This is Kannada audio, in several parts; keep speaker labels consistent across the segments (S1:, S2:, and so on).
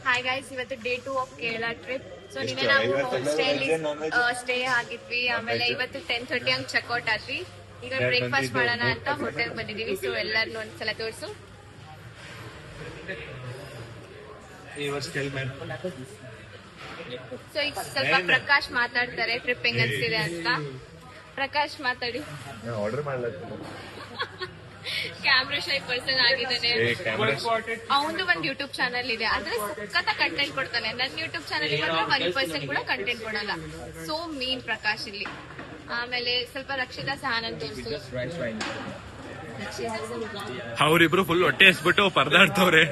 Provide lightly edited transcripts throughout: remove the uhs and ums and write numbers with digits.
S1: ಹಾಯ್ ಗೈಸ್, ಇವತ್ತು day 2 of Kerala trip. So ನಿನ್ನೆ ನಾವು ಹೋಮ್ ಸ್ಟೇ ಆಗಿದ್ವಿ. ಆಮೇಲೆ ಇವತ್ತು 10:30 ಹಂಗ್ ಚೆಕ್ಔಟ್ ಆದ್ವಿ. ಈಗ ಬ್ರೇಕ್ಫಾಸ್ಟ್ ಮಾಡೋಣ ಅಂತ ಹೋಟೆಲ್ ಬಂದಿದೀವಿ. ಸೊ ಎಲ್ಲಾರನ್ನೂ ಒಂದ್ಸಲ ತೋರ್ಸು. ಸೊ ಈಗ ಸ್ವಲ್ಪ ಪ್ರಕಾಶ್ ಮಾತಾಡ್ತಾರೆ ಟ್ರಿಪ್ ಹೆಂಗ್ ಅನ್ಸಿದೆ ಅಂತ. ಪ್ರಕಾಶ್ ಮಾತಾಡಿ. ಕ್ಯಾಮ್ರಾ ಶೈ ಪರ್ಸನ್ ಆಗಿದ್ದಾನೆ. ಅವನು ಒಂದು ಯೂಟ್ಯೂಬ್ ಚಾನಲ್ ಇದೆ, ಆದ್ರೆ ಸಖತ್ತ ಕಂಟೆಂಟ್ ಕೊಡ್ತಾನೆ. ನನ್ನ ಯೂಟ್ಯೂಬ್ ಚಾನಲ್ ಮಾತ್ರ 1% ಕೂಡ ಕಂಟೆಂಟ್ ಕೊಡಲ್ಲ. ಸೊ ಮೀನ್ ಪ್ರಕಾಶ್ ಇಲ್ಲಿ. ಆಮೇಲೆ ಸ್ವಲ್ಪ ರಕ್ಷಿತಾ ಸಹನನ್ ತೋರಿಸು.
S2: ಅವರಿಬ್ರು ಫುಲ್ ಹೊಟ್ಟೆ ಎಸ್ಬಿಟ್ಟು ಪರದಾಡ್ತವ್ರೆ.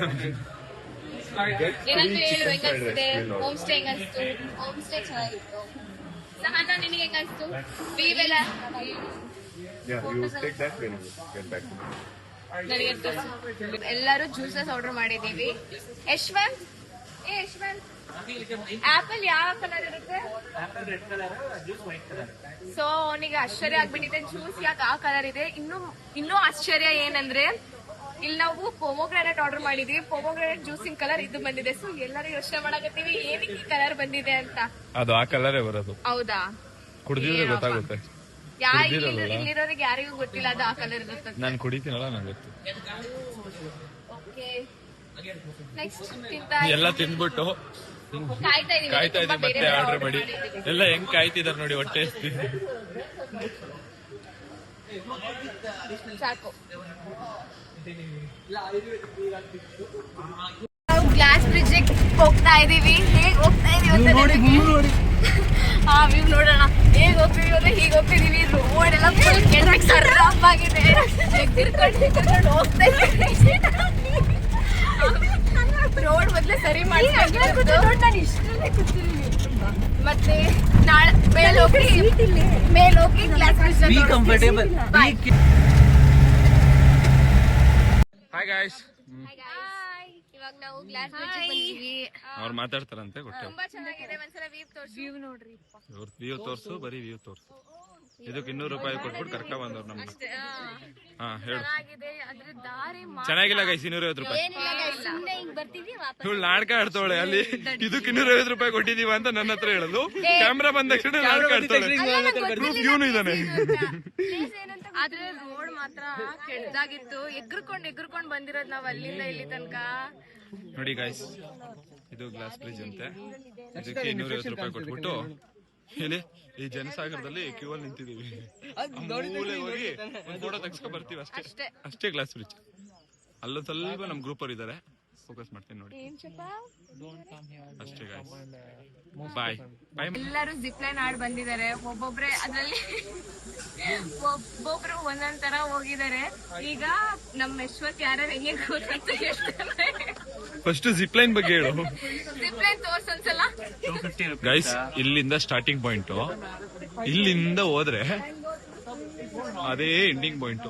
S1: ಏನಂತ ಹೇಳು, ಹೆಂಗನ್ಸಿದೆ ಹೋಮ್ ಸ್ಟೇ? ಹೆಂಗನ್ಸ್ತು? ಹೋಮ್ ಸ್ಟೇ ಚೆನ್ನಾಗಿತ್ತು. ಸಹನ ನಿನಗೆ ಹೆಂಗನ್ಸ್ತು? ವೀವೆಲ್ಲ ಎಲ್ಲರೂ ಜ್ಯೂಸಸ್ ಆರ್ಡರ್ ಮಾಡಿದೀವಿ. ಯಶ್ವಂತ್, ಆಪಲ್ ಯಾವ ಕಲರ್ ಇರುತ್ತೆ? ಸೊ ಅವನಿಗೆ ಆಶ್ಚರ್ಯ ಆಗ್ಬಿಟ್ಟಿದೆ, ಜ್ಯೂಸ್ ಯಾಕೆ ಆ ಕಲರ್ ಇದೆ. ಇನ್ನೂ ಆಶ್ಚರ್ಯ ಏನಂದ್ರೆ, ಇಲ್ಲಿ ನಾವು ಪೊಮೊಗ್ರಾನೇಟ್ ಆರ್ಡರ್ ಮಾಡಿದೀವಿ. ಪೊಮೊಗ್ರಾನೇಟ್ ಜ್ಯೂಸಿನ ಕಲರ್ ಇದು ಬಂದಿದೆ. ಸೊ ಎಲ್ಲರೂ ಯೋಚನೆ ಮಾಡಕತ್ತೀವಿ ಏನಕ್ಕೆ ಈ ಕಲರ್ ಬಂದಿದೆ ಅಂತ.
S2: ಅದು ಆ ಕಲರೇ ಬರೋದು.
S1: ಹೌದಾ?
S2: ಕುಡಿದಿದ್ರೆ ಗೊತ್ತಾಗುತ್ತೆ.
S1: ಇಲ್ಲಿರೋರಿಗೆ ಯಾರಿಗೂ ಗೊತ್ತಿಲ್ಲ ಅದು ಆ ಕಲರ್ ಇರುತ್ತೆ.
S2: ನಾನು ಕುಡಿತೀನಲ್ಲ, ನಂಗೆ ಗೊತ್ತು.
S1: ಓಕೆ, ನೆಕ್ಸ್ಟ್
S2: ಎಲ್ಲ ತಿನ್ಬಿಟ್ಟು ಕಾಯ್ತಾ ಇದೀವಿ ಮತ್ತೆ ಆರ್ಡರ್ ಮಾಡಿ. ಎಲ್ಲ ಹೆಂಗ್ ಕಾಯ್ತಿದಾರೆ ನೋಡಿ, ಹೊಟ್ಟೆ ಎಸ್ತೀವಿ.
S1: ಸಾಕು. ನಾವು ಗ್ಲಾಸ್ ಬ್ರಿಡ್ಜ್ ಹೋಗ್ತಾ ಇದೀವಿ. ಹೇಗ್ ಹೋಗ್ತಾ ಇದೀವಿ ಆ ವ್ಯೂ ನೋಡೋಣ. ಹೇಗ್ ಹೋಗ್ತೀವಿ ಅಂದ್ರೆ ಹೀಗೆ ಹೋಗ್ತಿದೀವಿ. ರೋಡ್ ಎಲ್ಲ ಕೆಳಗೆ ಸರ್ರಾಪ್ ಆಗಿದೆ. ಎಗ್ದಿರ್ಕೊಂಡು ಹೋಗ್ತಾ ಇದ್ದೀವಿ. ರೋಡ್ ಮೊದ್ಲೇ ಸರಿ ಮಾಡಿ ಮತ್ತೆ ನಾಳೆ ಮೇಲೋಗಿ ಗ್ಲಾಸ್ ಬ್ರಿಡ್ಜ್.
S2: ಹಾಯ್ ಗಾಯ್ಸ್,
S1: ಇವಾಗ ನಾವು ಗ್ಲಾಸ್ ಬ್ರಿಡ್ಜ್ ಬಂದಿದ್ದೀವಿ.
S2: ಅವ್ರು ಮಾತಾಡ್ತಾರಂತೆ.
S1: ತುಂಬಾ ಚೆನ್ನಾಗಿದೆ. ಒಂದ್ಸಲ ವ್ಯೂ ತೋರ್ಸು. ವ್ಯೂ ನೋಡ್ರಿ.
S2: ವ್ಯೂ ತೋರ್ಸು, ಬರೀ ವ್ಯೂ ತೋರ್ಸು. ಇದಕ್ಕೆ 200 ರೂಪಾಯಿ ಕೊಟ್ಬಿಟ್ಟು ಕರ್ಕ ಬಂದವ್ರು ನಮ್ಗೆ. ಹಾ ಹೇಳು. ಚೆನ್ನಾಗಿಲ್ಲ ಗೈಸ್, 250 ರೂಪಾಯಿ. ಇವಳು ನಾಟಕ ಆಡ್ತಾವಳೆ ಅಲ್ಲಿ. ಇದಕ್ಕೆ 250 ರೂಪಾಯಿ ಕೊಟ್ಟಿದೀವ ಅಂತ ನನ್ನ ಹತ್ರ ಹೇಳಲು. ಕ್ಯಾಮ್ರಾ ಬಂದ ತಕ್ಷಣ ನಾಟಕ ಆಡ್ತಾಳೆ. ಪ್ರೂಫ್ ಇವನು ಇದಾನೆ.
S1: ಆದ್ರೆ ರೋಡ್ ಮಾತ್ರ ಕೆಟ್ಟದಾಗಿತ್ತು. ಎಗ್ರಕೊಂಡ್ ಬಂದಿರೋದು ನಾವ್ ಅಲ್ಲಿಂದ ಇಲ್ಲಿ ತನಕ.
S2: ನೋಡಿ ಗಾಯ್ಸ್, ಇದು ಗ್ಲಾಸ್ ಬ್ರಿಡ್ಜ್ ಅಂತೆ. ಇದಕ್ಕೆ 250 ರೂಪಾಯಿ ಕೊಟ್ಬಿಟ್ಟು ಇಲ್ಲಿ ಈ ಜನಸಾಗರದಲ್ಲಿ ಕ್ಯೂ ಅಲ್ಲಿ ನಿಂತಿದೀವಿ. ಮೂಲೆ ಹೋಗಿ ಒಂದು ಫೋಟೋ ತೆಗ್ಸ್ಕೊ ಬರ್ತೀವಿ ಅಷ್ಟೇ. ಗ್ಲಾಸ್ ಬ್ರಿಡ್ಜ್ ಅಲ್ಲೊಂದ್ ಸ್ವಲ್ಪ ನಮ್ ಗ್ರೂಪ್ ಅವ್ರು ಇದಾರೆ, ಫೋಕಸ್ ಮಾಡ್ತೀನಿ ನೋಡಿ ಅಷ್ಟೇ ಗಾಯ್ಸ್. ಬಾಯ್ ಬಾಯ್.
S1: ಎಲ್ಲರೂ ಜಿಪ್ ಲೈನ್ ಆಡ್ ಬಂದಿದ್ದಾರೆ. ಒಬ್ಬೊಬ್ರೆ ಅದ್ರಲ್ಲಿ ಒಬ್ಬೊಬ್ರು ಒಂದೊಂದ್ ತರ ಹೋಗಿದ್ದಾರೆ. ಈಗ ನಮ್ಮ ಯಶ್ವತ್ ಯಾರು ಹೆಂಗೆ ಗೊತ್ತಂತ ಹೇಳ್ತಾರೆ.
S2: ಫಸ್ಟ್ ಜಿಪ್ ಲೈನ್ ಬಗ್ಗೆ ಹೇಳು.
S1: ಜಿಪ್ ಲೈನ್ ತೋರ್ಸೊಂದ್ಸಲ
S2: ಗೈಸ್. ಇಲ್ಲಿಂದ ಸ್ಟಾರ್ಟಿಂಗ್ ಪಾಯಿಂಟ್, ಇಲ್ಲಿಂದ ಹೋದ್ರೆ ಅದೇ ಎಂಡಿಂಗ್ ಪಾಯಿಂಟ್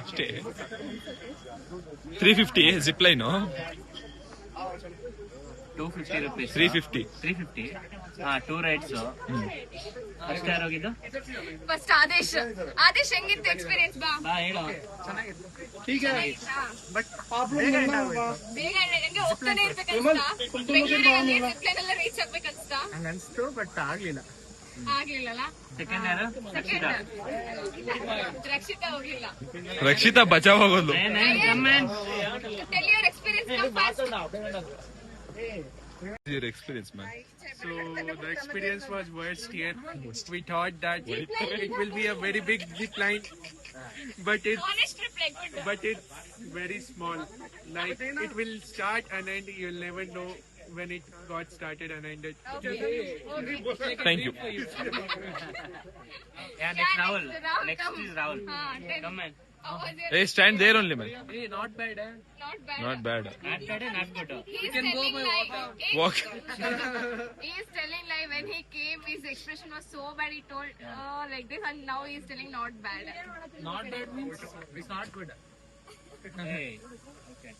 S2: ಅಷ್ಟೇ. 350 zip line.
S3: 250 rupees.
S2: 350.
S3: 2 rides. First ಯಾರು ಹೋಗಿದ್ದು?
S1: ಫಸ್ಟ್ ಆದೇಶ್ ಹೆಂಗಿತ್ತು ಎಕ್ಸ್ಪೀರಿಯನ್ಸ್? ಬಾ
S3: ಹೇಳು.
S1: ಬೇಗ ನಂಗೆ ಹೋಗ್ತಾನೆ ಇರ್ಬೇಕನ್ಸ್ತಾ. ಬೆಂಗಳೂರಲ್ಲಿ ಜಿಪ್ ಲೈನ್ ಎಲ್ಲ ರೀಚ್ ಆಗ್ಬೇಕನ್ಸ್ತಾ.
S4: ಹಂಗನ್ಸ್ತು, ಬಟ್ ಆಗ್ಲಿಲ್ಲ.
S3: ಸೆಕೆಂಡ್ ಯಾರು?
S1: ರಕ್ಷಿತಾ ಹೋಗ್ಲಿಲ್ಲ.
S2: ರಕ್ಷಿತಾ ಬಚಾವ್ ಆಗೋದು.
S1: Tell your experience now fast.
S2: Your experience, man.
S4: So the experience was worst here. We thought that it will be a very big zip line, but it's very small. Like it will start and end. You'll never know when it got started and ended.
S2: Thank you.
S3: Yeah, next Rahul. Next is Rahul. Come on.
S2: Hey, stand there only, man.
S4: Hey, not bad, eh?
S2: Not bad.
S3: Not bad, not good.
S1: We can go by
S2: Walk.
S1: He is telling like when he came, his expression was so bad. He told like this, and now he is telling not bad.
S4: Not bad means it's not good.
S3: Hey. Okay.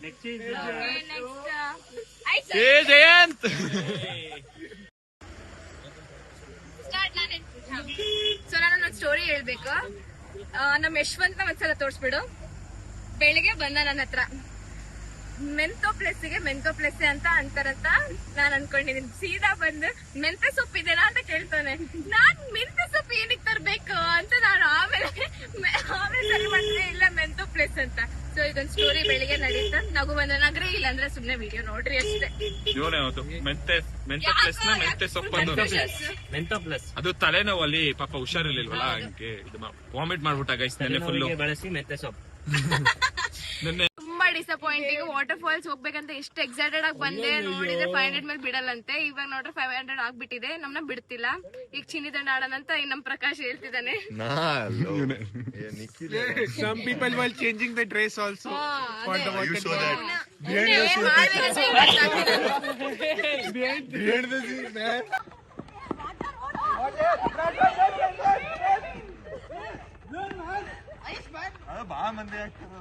S3: Next is
S1: Okay, next.
S2: Hey, Jayant.
S1: Start ನಾನು. ಸೊ ನಾನು ಸ್ಟೋರಿ ಹೇಳ್ಬೇಕು. ನಮ್ಮ ಯಶವಂತ ಒಂದ್ಸಲ ತೋರಿಸ್ಬಿಡು. ಬೆಳಿಗ್ಗೆ ಬಂದ ನನ್ನ ಹತ್ರ. ಮೆಂತೋ ಪ್ಲಸ್ಗೆ ಮೆಂತೋ ಪ್ಲಸ್ ಅಂತ ಅಂತಾರಂತ ನಾನ್ ಅನ್ಕೊಂಡಿದೀನಿ. ಸೀದಾ ಬಂದು ಮೆಂತೆ ಸೊಪ್ಪಿದೆನಾ ಅಂತ ಕೇಳ್ತಾನೆ. ನಾನ್ ಮೆಂತೆ ಸೊಪ್ಪು ಏನಕ್ಕೆ ತರ್ಬೇಕು ಅಂತ ನಾನು ಆಮೇಲೆ ಸರಿ ಮಾಡಿದ್ರೆ ಇಲ್ಲ ಮೆಂತೋ ಪ್ಲಸ್ ಅಂತ. ಸೊ ಇದೊಂದು ಸ್ಟೋರಿ ಬೆಳಿಗ್ಗೆ ನಡೀತಾ ನಗು ಬಂದನಾಗ್ರೆ ಇಲ್ಲಾಂದ್ರೆ ಸುಮ್ನೆ ವಿಡಿಯೋ ನೋಡ್ರಿ ಅಷ್ಟೇ.
S2: ಇವನೇ ಅವತ್ತು ಮೆಂತೆ ಪ್ಲಸ್ ನ ಮೆಂತೆ ಸೊಪ್ಪು ಅಂದವ್ರು.
S3: ಮೆಂತೋ ಪ್ಲಸ್
S2: ಅದು ತಲೆನೋವಲ್ಲಿ ಪಾಪ ಹುಷಾರಿರ್ಲಿಲ್ವಲ್ಲ, ಹಂಗೆ ವಾಮಿಟ್ ಮಾಡ್ಬಿಟ್ಟ ಗೈಸ್ ನೆನ್ನೆ ಫುಲ್.
S3: ಬಳಸಿ ಮೆಂತೆ ಸೊಪ್ಪು.
S2: ನೆನ್ನೆ
S1: ತುಂಬಾ ಡಿಸಪಾಯಿಂಟಿಂಗ್. ವಾಟರ್ ಫಾಲ್ಸ್ ಹೋಗ್ಬೇಕಂತ ಎಷ್ಟು ಎಕ್ಸೈಟೆಡ್ ಆಗಿ ಬಂದೆ, ನೋಡಿದ್ರೆ 500 ಮೇಲೆ ಬಿಡಲ್ಲಂತೆ. ಇವಾಗ ನೋಡ್ರೆ 500 ಆಗ್ಬಿಟ್ಟಿದೆ, ನಮ್ನ ಬಿಡ್ತಿಲ್ಲ. ಈಗ ಚಿನ್ನಿ ದಂಡ ಆಡೋಣಂತ ನಮ್ ಪ್ರಕಾಶ್ ಹೇಳ್ತಿದ್ದಾನೆ.
S4: Some people were changing the dress also for the water.
S5: You saw that? Behind the scene, man. ಬಹಳ ಮಂದಿ ಆಗ್ತಾರೆ.